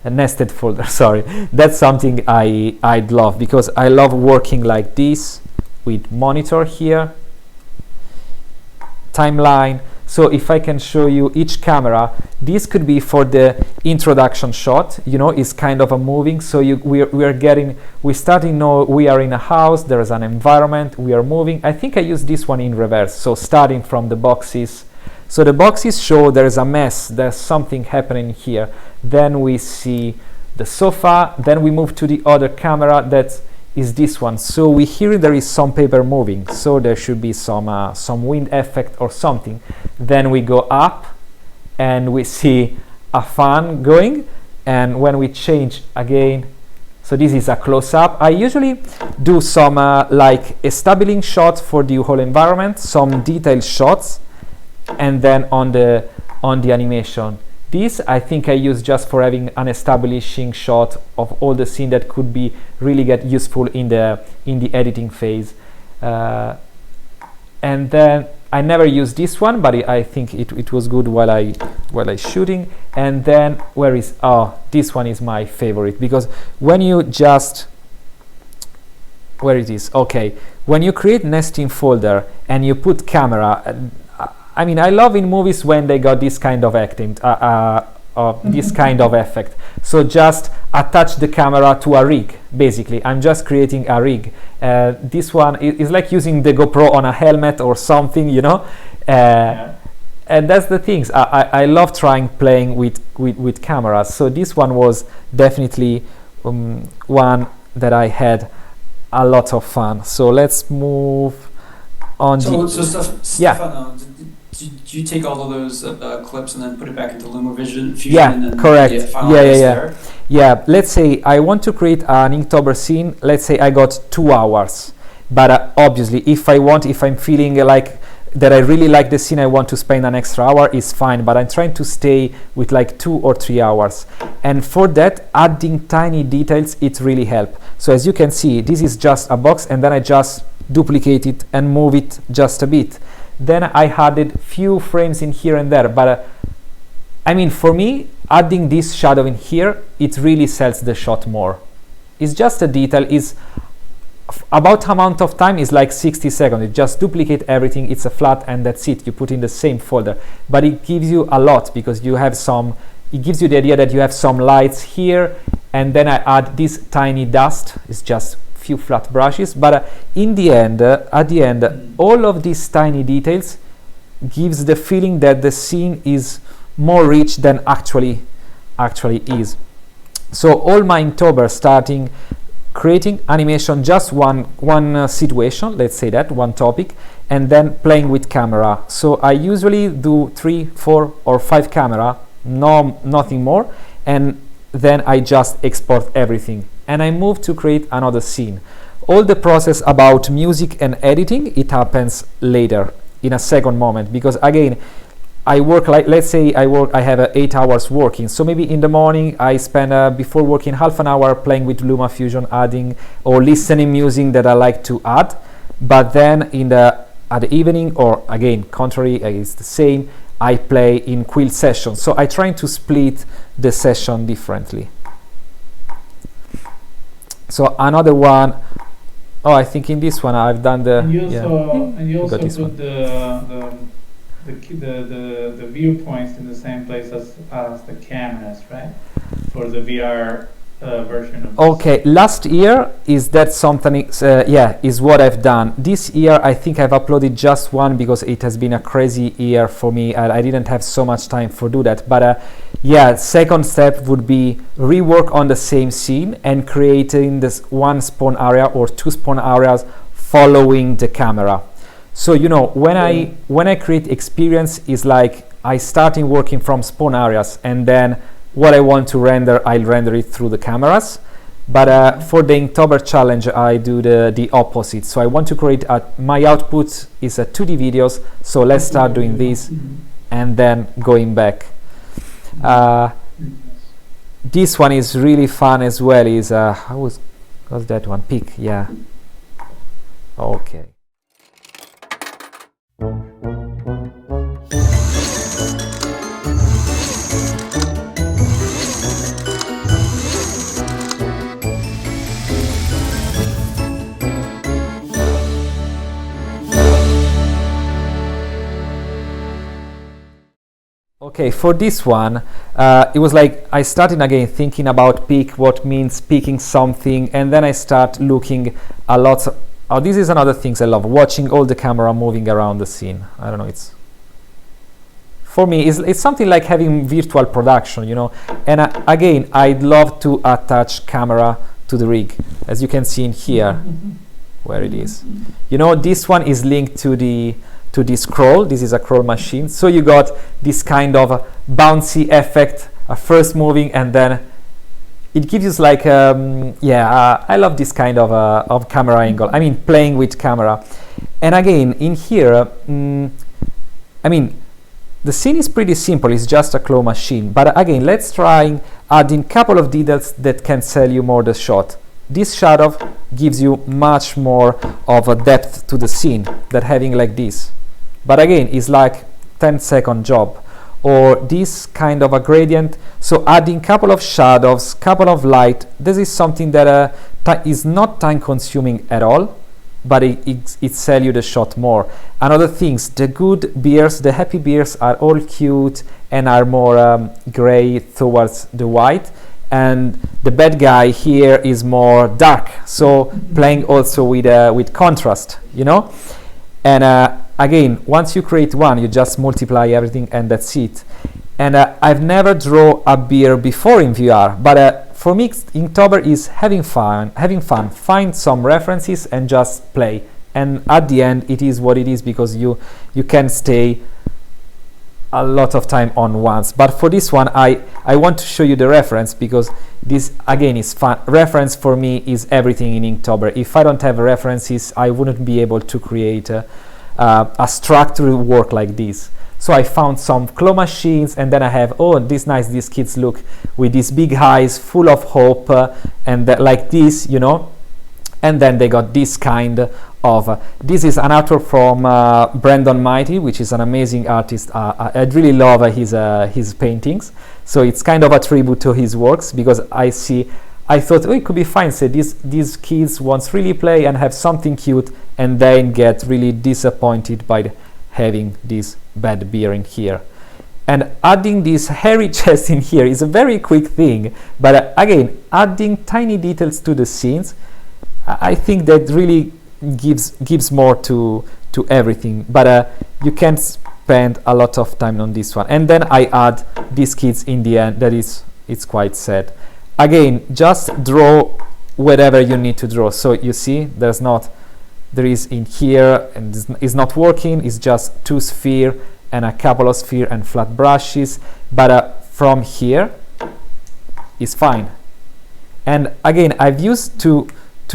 nested folder, sorry. That's something I'd love, because I love working like this with monitor here, timeline. So if I can show you each camera, this could be for the introduction shot, is kind of a moving. So we starting know we are in a house, there is an environment, we are moving. I think I use this one in reverse. So starting from the boxes. So the boxes show there is a mess, there's something happening here. Then we see the sofa, then we move to the other camera that is this one. So we hear there is some paper moving, so there should be some wind effect or something. Then we go up and we see a fan going, and when we change again, so this is a close-up. I usually do some like establishing shots for the whole environment, some detailed shots, and then on the animation. This I think I use just for having an establishing shot of all the scene that could be really get useful in the editing phase. And then I never use this one, but I think it was good while I shooting. And then this one is my favorite, because when you just, where it is, okay, when you create nesting folder and you put camera, I mean, I love in movies when they got this kind of acting, this kind of effect. So just attach the camera to a rig, basically. I'm just creating a rig. This one is like using the GoPro on a helmet or something, Yeah. And that's the things. I love playing with cameras. So this one was definitely one that I had a lot of fun. So let's move on. Stefano, did you take all of those clips and then put it back into LumaVision Fusion? Yeah, and then correct. finalize there? Yeah, let's say I want to create an Inktober scene. Let's say I got 2 hours. But obviously, if I'm feeling like that I really like the scene, I want to spend an extra hour, is fine. But I'm trying to stay with like 2 or 3 hours. And for that, adding tiny details, it really helps. So as you can see, this is just a box, and then I just duplicate it and move it just a bit. Then I added few frames in here and there, but I mean, for me, adding this shadow in here, it really sells the shot more. It's just a detail. Is about amount of time is like 60 seconds. It just duplicate everything. It's a flat and that's it. You put in the same folder, but it gives you a lot, because you have some. It gives you the idea that you have some lights here, and then I add this tiny dust. It's just few flat brushes, but in the end, at the end, all of these tiny details gives the feeling that the scene is more rich than actually is. So all my Inktober, starting creating animation, just one situation, let's say that one topic, and then playing with camera. So I usually do 3, 4, or 5 camera, nothing more, and then I just export everything. And I move to create another scene. All the process about music and editing, it happens later, in a second moment, because again, I work like, let's say I have 8 hours working. So maybe in the morning I spend before working half an hour playing with LumaFusion, adding or listening music that I like to add. But then at the evening, or again, contrary, it's the same, I play in Quill sessions. So I try to split the session differently. So another one Oh, I think in this one I've done the. And you Yeah. also and you I got also this put one. the viewpoints in the same place as the cameras, right? For the VR version of this. Okay, last year is that something, yeah, is what I've done. This year I think I've uploaded just one because it has been a crazy year for me. I didn't have so much time for do that. But yeah, second step would be rework on the same scene and creating this one spawn area or two spawn areas following the camera. So you know, when I create experience is like I starting working from spawn areas, and then what I want to render, I'll render it through the cameras. But for the Inktober challenge, I do the opposite. So I want to create my output is a 2D videos. So let's start doing this, and then going back. This one is really fun as well. Is how was that one? Peak, yeah. Okay. Okay, for this one, it was like I started again thinking about peak, what means peaking something, and then I start looking a lot. Oh, this is another thing I love, watching all the camera moving around the scene. I don't know, it's for me, it's something like having virtual production, you know. And again, I'd love to attach camera to the rig, as you can see in here, where it is. You know, this one is linked to this scroll. This is a scroll machine, so you got this kind of bouncy effect, first moving, and then it gives you like I love this kind of camera angle. I mean, playing with camera. And again, in here, I mean, the scene is pretty simple. It's just a claw machine. But again, let's try adding a couple of details that can sell you more the shot. This shadow gives you much more of a depth to the scene than having like this. But again, it's like 10-second job. Or this kind of a gradient. So adding couple of shadows, couple of light. This is something that is not time consuming at all, but it sells you the shot more. Another things, the good bears, the happy bears are all cute and are more gray towards the white. And the bad guy here is more dark. So playing also with contrast, you know. And again, once you create one, you just multiply everything and that's it. And I've never drawn a beer before in VR, but for me, Inktober is having fun, find some references and just play. And at the end, it is what it is because you can stay a lot of time on once. But for this one, I want to show you the reference because this again is fun. Reference for me is everything in Inktober. If I don't have references, I wouldn't be able to create a structured work like this. So I found some claw machines, and then I have, oh, this nice, these kids look with these big eyes full of hope and like this, you know. And then they got this kind of this is an artwork from Brandon Mighty, which is an amazing artist. I really love his paintings, so it's kind of a tribute to his works because I thought, oh, it could be fine. Say these kids wants really play and have something cute, and then get really disappointed by having this bad beer in here. And adding this hairy chest in here is a very quick thing, but again, adding tiny details to the scenes, I think that really gives more to everything. But you can spend a lot of time on this one. And then I add these kids in the end. It's quite sad. Again, just draw whatever you need to draw. So you see, there is in here, and it's not working. It's just two sphere and a couple of sphere and flat brushes. But from here, is fine. And again, I've used to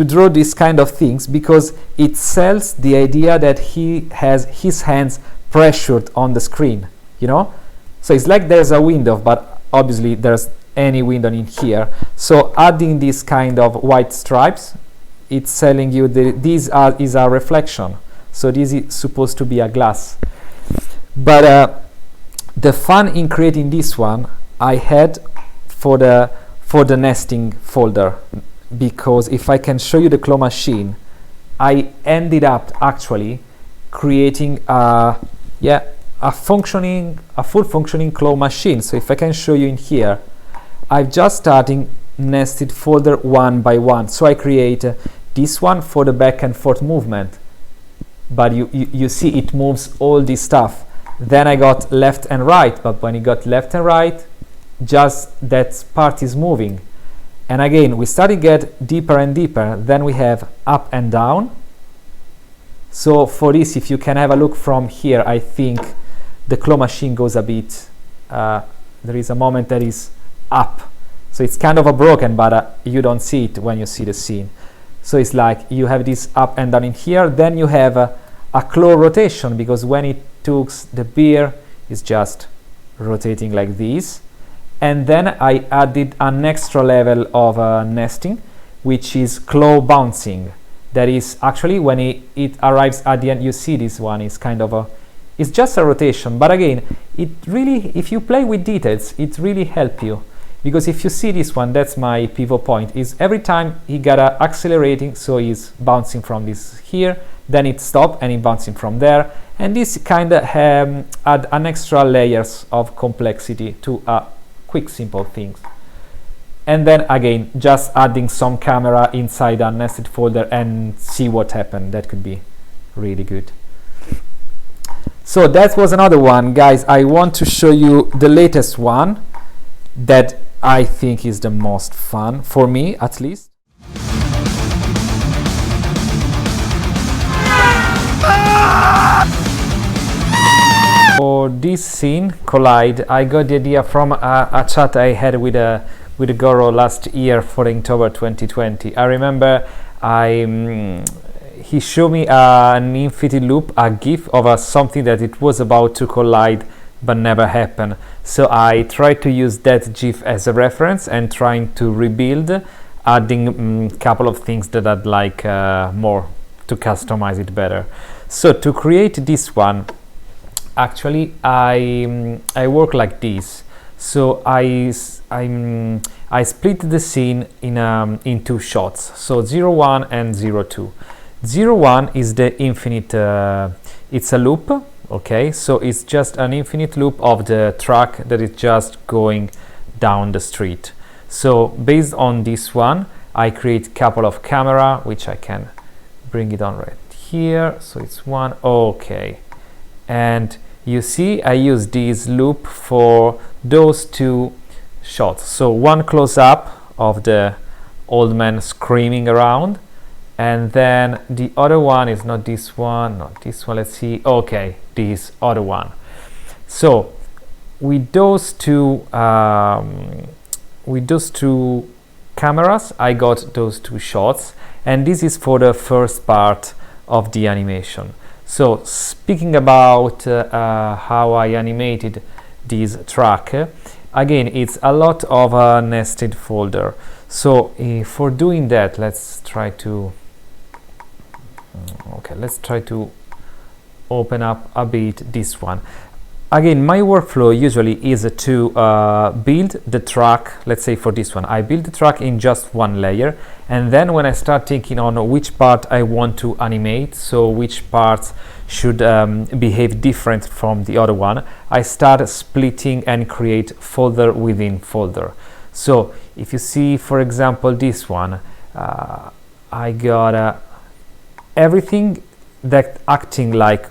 draw these kind of things because it sells the idea that he has his hands pressured on the screen, you know. So it's like there's a window, but obviously there's any window in here. So adding this kind of white stripes, it's telling you that is a reflection. So this is supposed to be a glass. But the fun in creating this one I had for the nesting folder, because if I can show you the claw machine, I ended up actually creating a full functioning claw machine. So if I can show you in here, I've just starting nested folder one by one. So I create this one for the back and forth movement, but you see it moves all this stuff. Then I got left and right, but when you got left and right, just that part is moving. And again, we start to get deeper and deeper. Then we have up and down. So for this, if you can have a look from here, I think the claw machine goes a bit, there is a moment that is up. So it's kind of a broken, but you don't see it when you see the scene. So it's like you have this up and down in here. Then you have a claw rotation, because when it took the beer, it's just rotating like this. And then I added an extra level of nesting, which is claw bouncing. That is actually when it arrives at the end, you see this one is kind of it's just a rotation. But again, it really, if you play with details, it really helps you. Because if you see this one, that's my pivot point, is every time he got accelerating, so he's bouncing from this here, then it stops and it bouncing from there. And this kind of add an extra layers of complexity to quick simple things. And then again, just adding some camera inside a nested folder and see what happened. That could be really good. So that was another one, guys. I want to show you the latest one that I think is the most fun for me, at least. For this scene, Collide, I got the idea from a chat I had with Goro last year for Inktober 2020. I remember he showed me an infinite loop, a GIF of something that it was about to collide but never happened. So I tried to use that GIF as a reference and trying to rebuild, adding a couple of things that I'd like more to customize it better. So to create this one, actually I work like this. So I split the scene in two shots, so 01 and 02. 01 is the infinite, it's a loop, okay, so it's just an infinite loop of the track that is just going down the street. So based on this one, I create a couple of camera, which I can bring it on right here, so it's one, okay. And you see I use this loop for those two shots. So one close up of the old man screaming around, and then the other one is not this one, not this one, let's see, okay, this other one. So with those two cameras, I got those two shots, and this is for the first part of the animation. So speaking about how I animated this track, again, it's a lot of a nested folder. So for doing that, let's try to open up a bit this one. Again, my workflow usually is to build the track. Let's say for this one, I build the track in just one layer, and then when I start thinking on which part I want to animate, so which parts should behave different from the other one, I start splitting and create folder within folder. So if you see, for example, this one, I got everything that acting like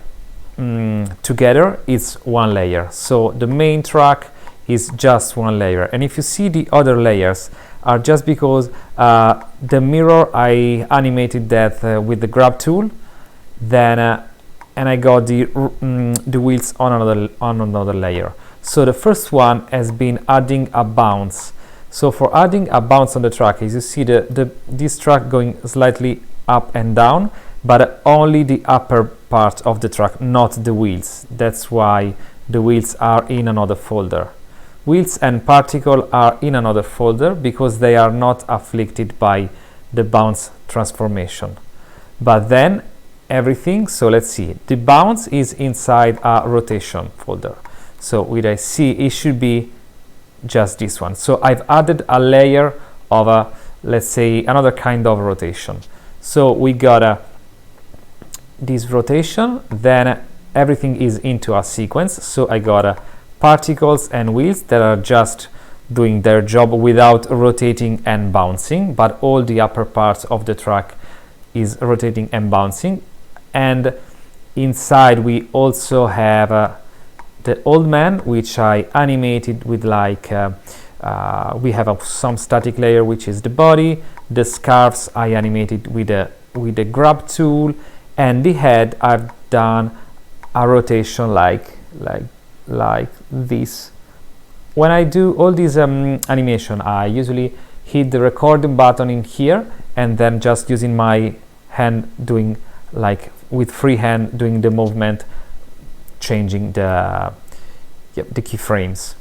together is one layer. So the main track is just one layer, and if you see the other layers are just because the mirror, I animated that with the grab tool, then and I got the wheels on another layer. So the first one has been adding a bounce. So for adding a bounce on the track, as you see this track going slightly up and down, but only the upper part of the track, not the wheels. That's why the wheels are in another folder. Wheels and particle are in another folder because they are not afflicted by the bounce transformation. But then everything, so let's see, the bounce is inside a rotation folder. So with I see, it should be just this one. So I've added a layer of let's say another kind of rotation. So we got this rotation, then everything is into a sequence. So I got particles and wheels that are just doing their job without rotating and bouncing, but all the upper parts of the track is rotating and bouncing. And inside we also have the old man, which I animated with like we have some static layer, which is the body. The scarves I animated with the grab tool, and the head I've done a rotation like this. When I do all this animation, I usually hit the recording button in here, and then just using my hand doing like with free hand doing the movement, changing the keyframes.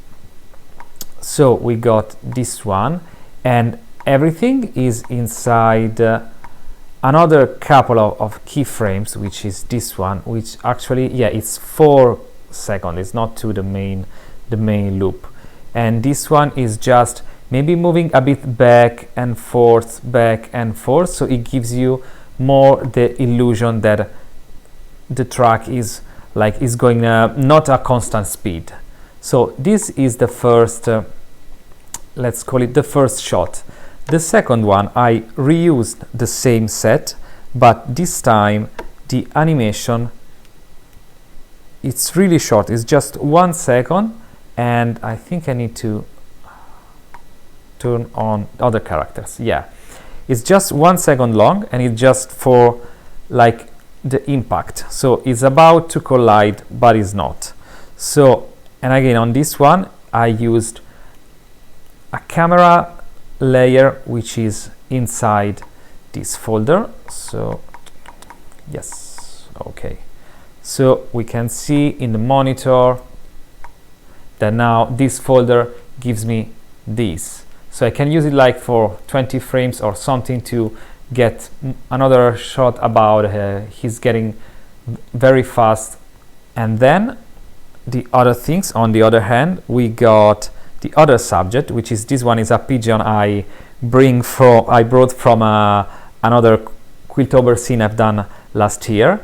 So we got this one, and everything is inside another couple of keyframes, which is this one, which actually, yeah, it's 4 seconds. It's not to the main loop. And this one is just maybe moving a bit back and forth, so it gives you more the illusion that the track is going not a constant speed. So this is the first, let's call it the first shot. The second one, I reused the same set, but this time the animation, it's really short. It's just 1 second, and I think I need to turn on other characters. Yeah, it's just 1 second long, and it's just for like the impact. So it's about to collide, but it's not. So, and again on this one, I used a camera layer which is inside this folder. So yes, okay, so we can see in the monitor that now this folder gives me this, so I can use it like for 20 frames or something to get another shot about he's getting very fast. And then the other things, on the other hand, we got the other subject, which is this one is a pigeon I brought from another Quilltober scene I've done last year.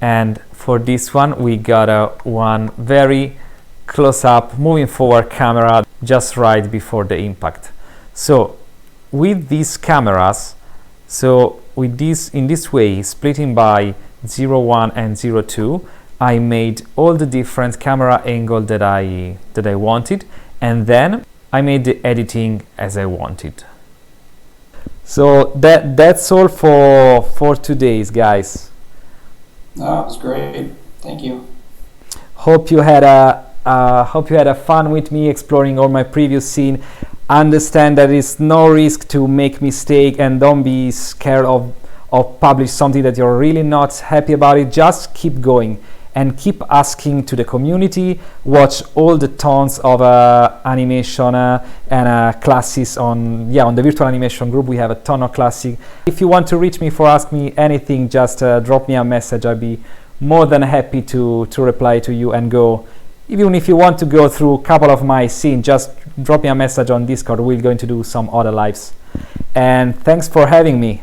And for this one we got one very close-up moving forward camera just right before the impact. So with these cameras, so with this, in this way, splitting by 0.1 and 0.2, I made all the different camera angle that I wanted, and then I made the editing as I wanted. So that's all for today's, guys. That was great. Thank you. Hope you had a fun with me exploring all my previous scene. Understand that it's no risk to make mistake, and don't be scared of publish something that you're really not happy about it. Just keep going and keep asking to the community. Watch all the tons of animation and classes on the virtual animation group. We have a ton of classes. If you want to reach me for ask me anything, just drop me a message. I'll be more than happy to reply to you and go. Even if you want to go through a couple of my scenes, just drop me a message on Discord. We're going to do some other lives. And thanks for having me.